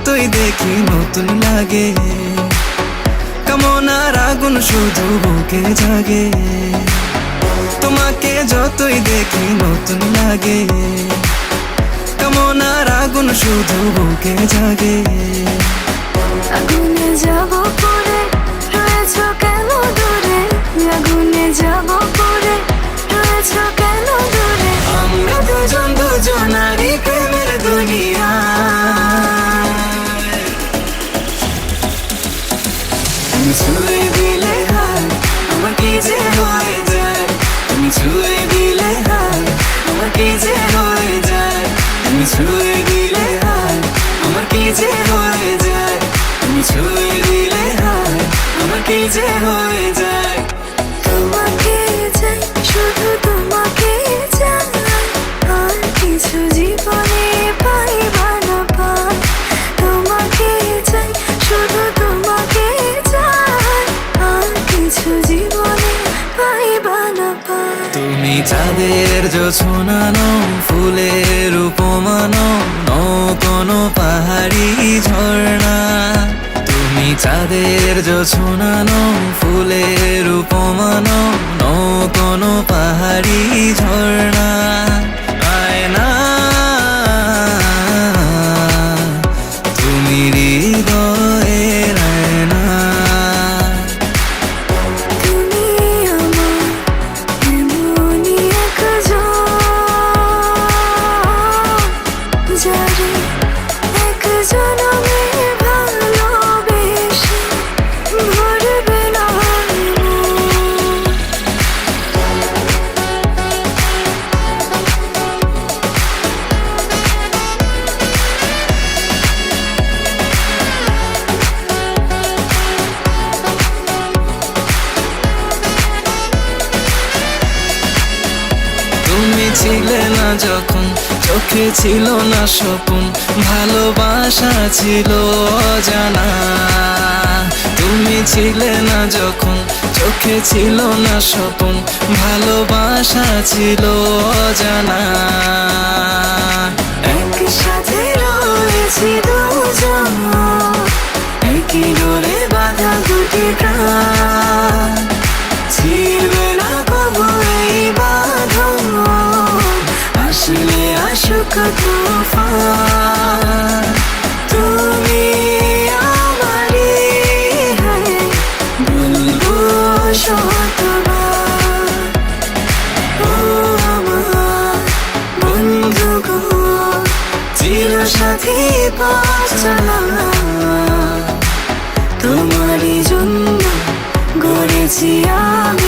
যতই দেখি নতুন লাগে, কামনার আগুন শুধু বুকে জাগে। তোমাকে যতই দেখি নতুন লাগে, কামনার আগুন শুধু বুকে জাগে। আগুনে যাব পরে রয়েছ কেন দূরে, আগুনে যাব পরে রয়েছ কেন দূরে। আমরা দুজন দুজনারই প্রেমের দুনিয়া। তুমি ছুঁয়ে দিলে হায় আমার কি যে হয়ে যায়, তুমি ছুঁয়ে দিলে হায় আমার কি যে হয়ে যায়, তুমি ছুঁয়ে দিলে হায় আমার কি যে হয়ে যায়, তুমি ছুঁয়ে দিলে হায় আমার কি যে হয়ে যায়। তোমাকে চাই, শুধু তোমাকে চাই, আর কিছু জীবনে পাইবা না পাই। তোমাকে চাই, শুধু তোমাকে চাই, আর কিছু জীবনে পাইবা না পাই। তুমি চাঁদের জোছনানো ফুলের উপমানো, নও কোনো পাহাড়ি ঝর্ণা। তুমি চাঁদের জোছনানো ফুলের উপমানো, নও কোনো পাহাড়ি ঝর্ণা। আয়না তুমি হৃদয়ের আয়না। তুমি আমার এমনই একজন, যারে একজন আমি ভালোবেসে ভরবে না মন। তুমি ছিলে না যখন চোখে ছিল না স্বপন, ভালোবাসা ছিল অজানা। তুমি ছিলে না যখন চোখে ছিল না স্বপন, ভালোবাসা ছিল অজানা। একসাথে রয়েছি দুজন, একই ডোরে বাঁধা দুটি প্রাণ। ছিড়বে না কবু এই বাঁধন, আসলে আসুক তুফান। তুমি আমারই হয়ে বলবো শতবার, ও আমার বন্ধু গো, চিরসাথী পথ চলা। তোমারই জন্য গড়েছি আমি